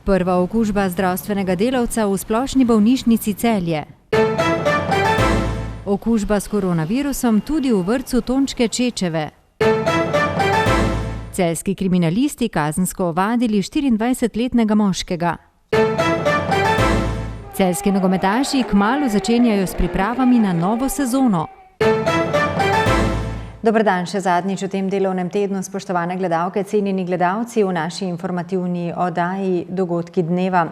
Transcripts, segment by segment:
Prva okužba zdravstvenega delavca v splošni bolnišnici Celje. Okužba s koronavirusom tudi v vrtcu Tončke Čečeve. Celjski kriminalisti kazensko ovadili 24-letnega moškega. Celjski nogometaši kmalu začenjajo s pripravami na novo sezono. Dober dan, še zadnjič v tem delovnem tednu, spoštovane gledalke, cenjeni gledalci v naši informativni oddaji Dogodki dneva.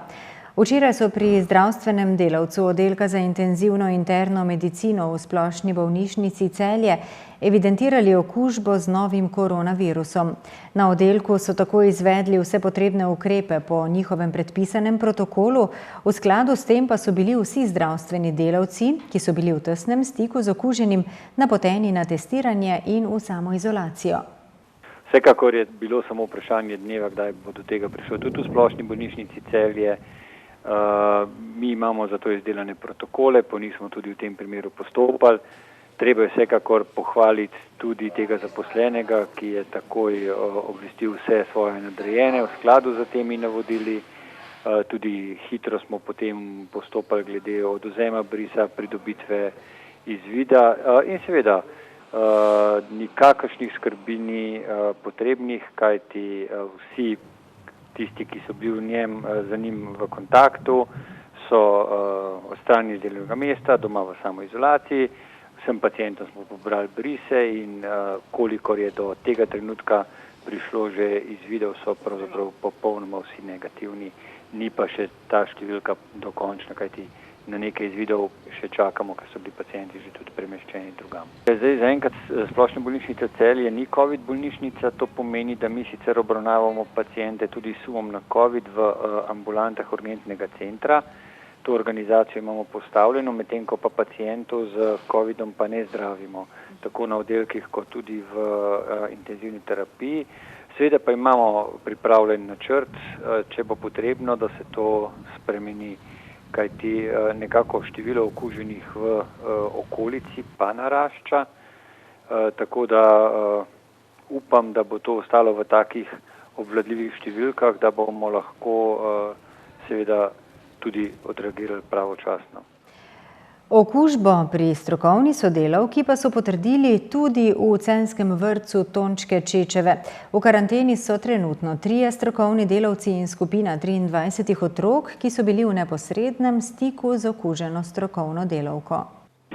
Včeraj so pri zdravstvenem delavcu oddelka za intenzivno interno medicino v splošni bolnišnici Celje evidentirali okužbo z novim koronavirusom. Na oddelku so tako izvedli vse potrebne ukrepe po njihovem predpisanem protokolu, v skladu s tem pa so bili vsi zdravstveni delavci, ki so bili v tesnem stiku z okuženim, napoteni na testiranje in v samoizolacijo. Vsekakor je bilo samo vprašanje dneva, kdaj bo do tega prišlo. Tudi v splošni bolnišnici Celje mi imamo za to izdelane protokole, po njih smo tudi v tem primeru postopali. Treba je vsekakor pohvaliti tudi tega zaposlenega, ki je takoj obvestil vse svoje nadrejene v skladu z temi navodili. Tudi hitro smo potem postopali glede odvzema brisa, pridobitve izvida in seveda nikakršnih skrbi ni potrebnih, kajti vsi tisti, ki so bili z njim v kontaktu, so odstranjeni z delovnega mesta, doma v samoizolaciji. Vsem pacientom smo pobrali brise in kolikor je do tega trenutka prišlo že izvidov, so pravzaprav popolnoma vsi negativni. Ni pa še ta številka dokončna, kajti na nekaj izvidov še čakamo, ker so bili pacienti že tudi premeščeni drugam. Zdaj zaenkrat splošna bolnišnica Celje ni COVID bolnišnica, to pomeni, da mi sicer obravnavamo paciente tudi s sumom na COVID v ambulantah urgentnega centra. To organizacijo imamo postavljeno, medtem ko pa pacientov z COVID-om pa ne zdravimo, tako na oddelkih kot tudi v intenzivni terapiji. Seveda pa imamo pripravljen načrt, če bo potrebno, da se to spremeni, kajti nekako število okuženih v okolici pa narašča, tako da upam, da bo to ostalo v takih obvladljivih številkah, da bomo lahko seveda tudi odreagirali pravočasno. Okužbo pri strokovni sodelavki pa so potrdili tudi v celjskem vrtcu Tončke Čečeve. V karanteni so trenutno 3 strokovni delavci in skupina 23 otrok, ki so bili v neposrednem stiku z okuženo strokovno delavko.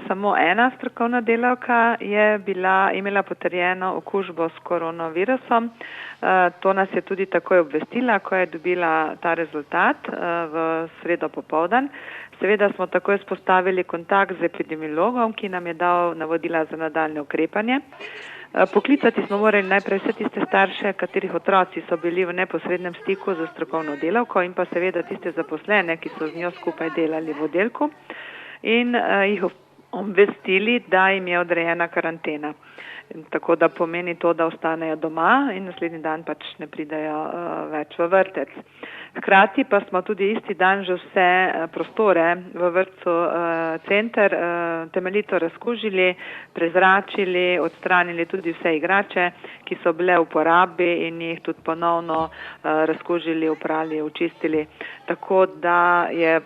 Samo ena strokovna delavka je imela potrjeno okužbo s koronavirusom. To nas je tudi takoj obvestila, ko je dobila ta rezultat v sredo popoldan. Seveda smo takoj spostavili kontakt z epidemiologom, ki nam je dal navodila za nadaljnje ukrepanje. Poklicati smo morali najprej vse tiste starše, katerih otroci so bili v neposrednem stiku z strokovno delavko, in pa seveda tiste zaposlene, ki so z njo skupaj delali v oddelku, in jih obvestili, da jim je odrejena karantena. Tako da pomeni to, da ostanejo doma in naslednji dan pač ne pridejo več v vrtec. Hkrati pa smo tudi isti dan že vse prostore v vrtcu center temeljito razkužili, prezračili, odstranili tudi vse igrače, ki so bile v uporabi, in jih tudi ponovno razkužili, oprali, očistili. Tako da je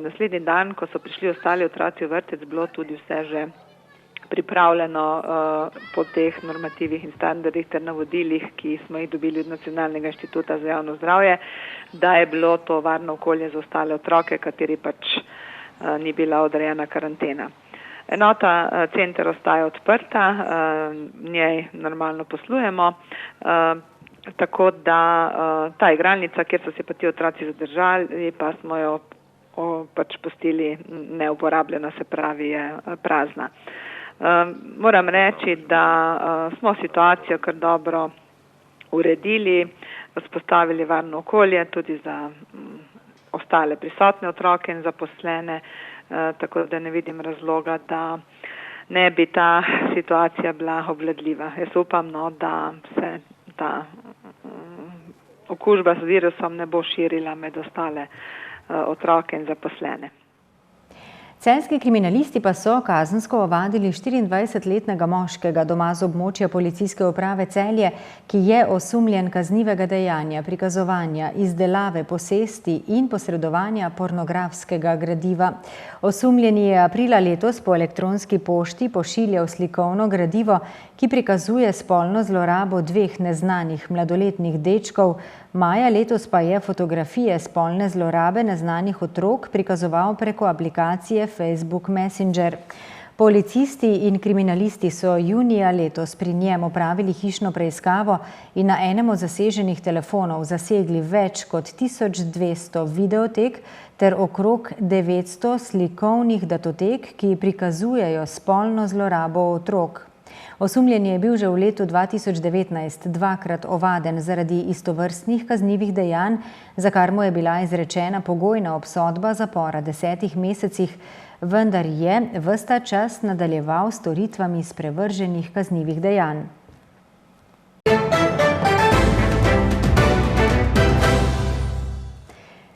naslednji dan, ko so prišli ostali otroci v vrtec, bilo tudi vse že pripravljeno po teh normativih in standardih ter navodilih, ki smo jih dobili od Nacionalnega inštituta za javno zdravje, da je bilo to varno okolje za ostale otroke, kateri pač ni bila odrejena karantena. Enota center ostaja odprta, v njej normalno poslujemo, tako da ta igralnica, kjer so se pa ti otroci zadržali, pa smo jo pač pustili neuporabljena, se pravi je prazna. Moram reči, da smo situacijo kar dobro uredili, vzpostavili varno okolje tudi za ostale prisotne otroke in zaposlene, tako da ne vidim razloga, da ne bi ta situacija bila obvladljiva. Jaz upam, da se ta okužba z virusom ne bo širila med ostale otroke in zaposlene. Celjski kriminalisti pa so kazensko ovadili 24-letnega moškega doma z območja policijske uprave Celje, ki je osumljen kaznivega dejanja, prikazovanja, izdelave, posesti in posredovanja pornografskega gradiva. Osumljeni je aprila letos po elektronski pošti pošiljal slikovno gradivo, ki prikazuje spolno zlorabo dveh neznanih mladoletnih dečkov. Maja letos pa je fotografije spolne zlorabe neznanih otrok prikazoval preko aplikacije Facebook Messenger. Policisti in kriminalisti so junija letos pri njem opravili hišno preiskavo in na enem od zaseženih telefonov zasegli več kot 1200 videotek ter okrog 900 slikovnih datotek, ki prikazujejo spolno zlorabo otrok. Osumljeni je bil že v letu 2019 dvakrat ovaden zaradi istovrstnih kaznivih dejanj, za kar mu je bila izrečena pogojna obsodba zapora 10 mesecih, vendar je ves ta čas nadaljeval s storitvami sprevrženih kaznivih dejanj.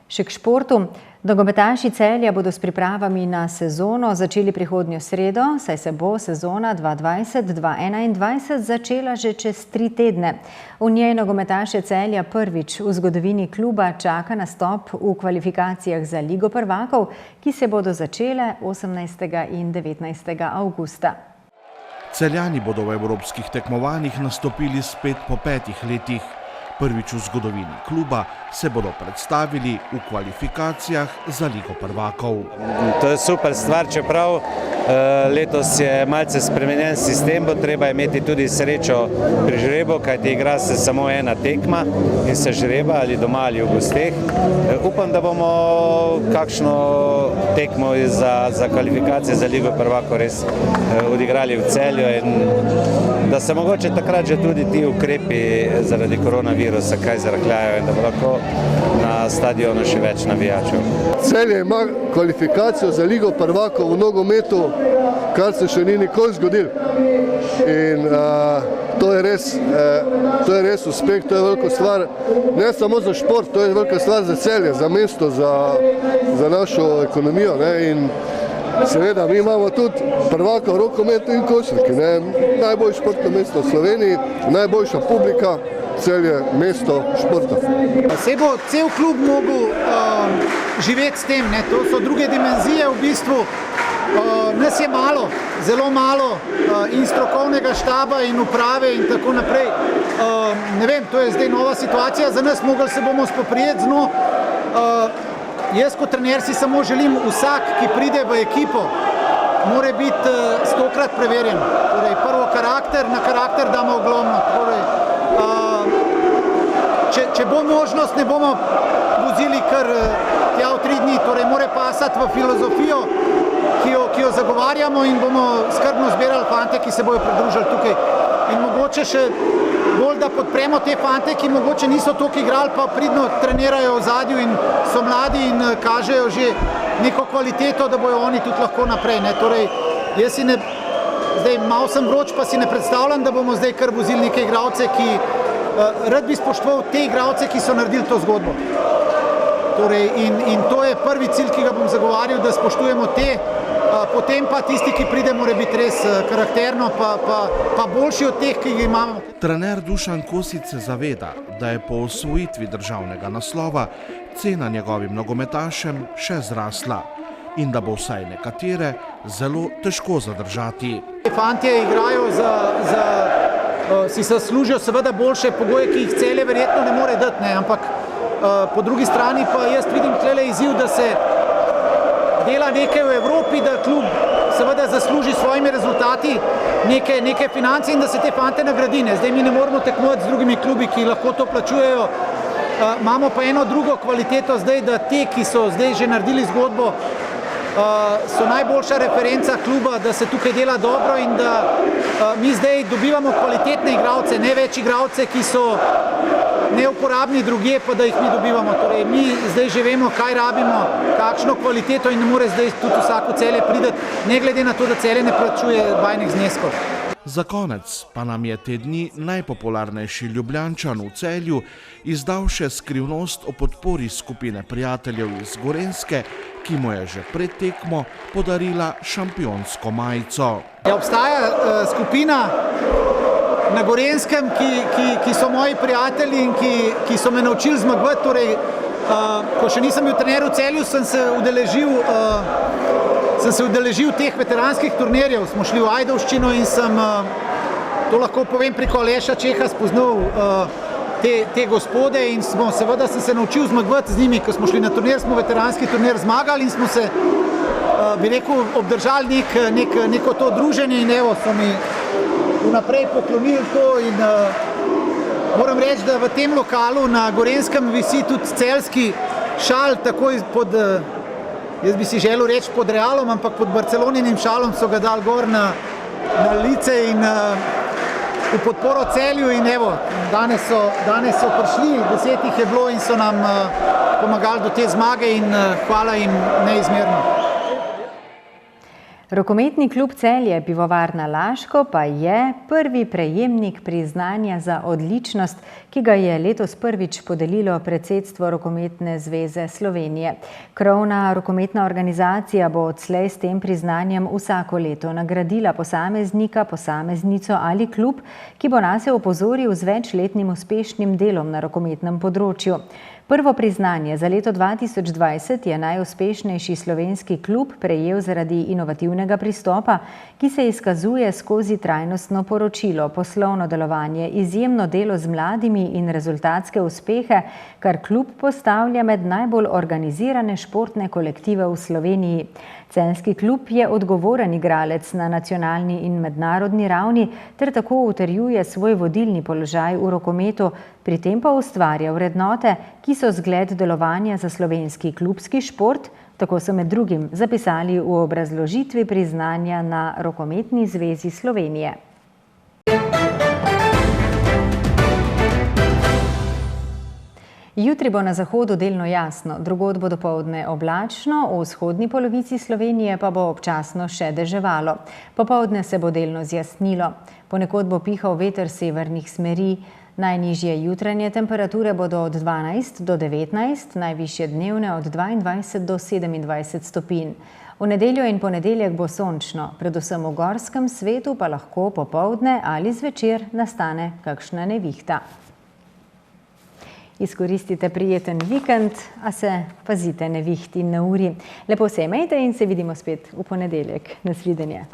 Še k športu. Nogometaši Celja bodo s pripravami na sezono začeli prihodnjo sredo, saj se bo sezona 2020-2021 začela že čez 3 tedne. V njej nogometaše Celja prvič v zgodovini kluba čaka nastop v kvalifikacijah za Ligo prvakov, ki se bodo začele 18. in 19. avgusta. Celjani bodo v evropskih tekmovanjih nastopili spet po 5 letih. Prvič v zgodovini kluba se bodo predstavili v kvalifikacijah za Ligo prvakov. To je super stvar, čeprav letos je malce spremenjen sistem, bo treba imeti tudi srečo pri žrebu, kajti igra se samo ena tekma in se žreba ali doma ali v gosteh. Upam, da bomo kakšno tekmo za kvalifikacije za Ligo prvakov res odigrali v Celju in da se mogoče takrat že tudi ti ukrepi zaradi koronavirusa kaj zarahljajo in da bo lahko na stadionu še več navijačev. Celje ima kvalifikacijo za Ligo prvakov v nogometu, kar se še ni nikoli zgodilo. In to je res uspeh, to je velika stvar, ne samo za šport, to je velika stvar za Celje, za mesto, za našo ekonomijo. In seveda, mi imamo tudi prvaka v rokometu in košarki. Najboljše športno mesto v Sloveniji, najboljša publika, Celje mesto športa. Se bo cel klub mogel živeti s tem, to so druge dimenzije v bistvu. Nas je malo, zelo malo in strokovnega štaba in uprave in tako naprej. Ne vem, to je zdaj nova situacija za nas, mogli se bomo spoprijeti z njo. Jaz kot trener si samo želim, vsak, ki pride v ekipo, mora biti 100-krat preverjen. Torej, prvo karakter, na karakter damo ogromno. Torej, če bo možnost, ne bomo vozili kar tja v 3 dni, torej mora pasati v filozofijo, ki jo zagovarjamo in bomo skrbno zbirali fante, ki se bojo pridružili tukaj. In mogoče še bolj, da podpremo te fante, ki mogoče niso toliko igrali, pa pridno trenirajo v zadju in so mladi in kažejo že neko kvaliteto, da bojo oni tudi lahko naprej. Torej, jaz si zdaj malo sem vroč, pa si ne predstavljam, da bomo zdaj kar vozili neke igralce, ki rad bi spoštoval te igralce, ki so naredili to zgodbo. Torej, in to je prvi cilj, ki ga bom zagovarjal, da spoštujemo te, potem pa tisti, ki pride, mora biti res karakterno, pa boljši od teh, ki jih imamo. Trener Dušan Kosic se zaveda, da je po osvojitvi državnega naslova cena njegovim nogometašem še zrasla in da bo vsaj nekatere zelo težko zadržati. Fantje igrajo si zaslužijo seveda boljše pogoje, ki jih Celje verjetno ne more dati, ampak po drugi strani pa jaz vidim tukaj izziv, da se dela nekaj v Evropi, da klub seveda zasluži s svojimi rezultati neke finance in da se te fante nagradi. Zdaj mi ne moramo tekmovati z drugimi klubi, ki lahko to plačujejo. Imamo pa eno drugo kvaliteto zdaj, da te, ki so zdaj že naredili zgodbo, so najboljša referenca kluba, da se tukaj dela dobro in da mi zdaj dobivamo kvalitetne igralce, ne več igralce, ki so neuporabni drugje, pa da jih mi dobivamo. Torej, mi zdaj že vemo, kaj rabimo, kakšno kvaliteto in ne more zdaj tudi vsako Celje prideti, ne glede na to, da Celje ne plačuje bajnih zneskov. Za konec pa nam je te dni najpopularnejši Ljubljančan v Celju izdal še skrivnost o podpori skupine prijateljev iz Gorenjske, ki mu je že pred tekmo podarila šampionsko majico. Obstaja skupina na Gorenjskem, ki so moji prijatelji in ki so me naučili zmagovati. Torej, ko še nisem bil trener v Celju, sem se udeležil teh veteranskih turnirjev. Smo šli v Ajdovščino in sem, to lahko povem, preko Aleša Čeha spoznal te gospode in seveda sem se naučil zmagovati z njimi. Ko smo šli na turnir, smo veteranski turnir zmagali in smo se, bi rekel, obdržali neko to druženje in evo, so mi vnaprej poklonili to in moram reči, da v tem lokalu na Gorenjskem visi tudi celjski šal, takoj pod, jaz bi si želel reči pod Realom, ampak pod Barceloninim šalom so ga dali gor na lice in v podporo Celju in evo, danes so prišli, 10 jih je bilo in so nam pomagali do te zmage in hvala jim neizmerno. Rokometni klub Celje Pivovarna Laško pa je prvi prejemnik priznanja za odličnost, ki ga je letos prvič podelilo predsedstvo Rokometne zveze Slovenije. Krovna rokometna organizacija bo odslej s tem priznanjem vsako leto nagradila posameznika, posameznico ali klub, ki bo nase opozoril z večletnim uspešnim delom na rokometnem področju. Prvo priznanje za leto 2020 je najuspešnejši slovenski klub prejel zaradi inovativnega pristopa, ki se izkazuje skozi trajnostno poročilo, poslovno delovanje, izjemno delo z mladimi in rezultatske uspehe, kar klub postavlja med najbolj organizirane športne kolektive v Sloveniji. Celjski klub je odgovoren igralec na nacionalni in mednarodni ravni ter tako utrjuje svoj vodilni položaj v rokometu, pri tem pa ustvarja vrednote, ki so zgled delovanja za slovenski klubski šport, tako so med drugim zapisali v obrazložitvi priznanja na Rokometni zvezi Slovenije. Jutri bo na zahodu delno jasno, drugod bo dopoldne oblačno, v vzhodni polovici Slovenije pa bo občasno še deževalo. Popoldne se bo delno zjasnilo. Ponekod bo pihal veter severnih smeri. Najnižje jutranje temperature bodo od 12 do 19, najvišje dnevne od 22 do 27 stopinj. V nedeljo in ponedeljek bo sončno, predvsem v gorskem svetu pa lahko popoldne ali zvečer nastane kakšna nevihta. Izkoristite prijeten vikend, a se pazite neviht in neurij. Lepo se imejte in se vidimo spet v ponedeljek. Nasvidenje.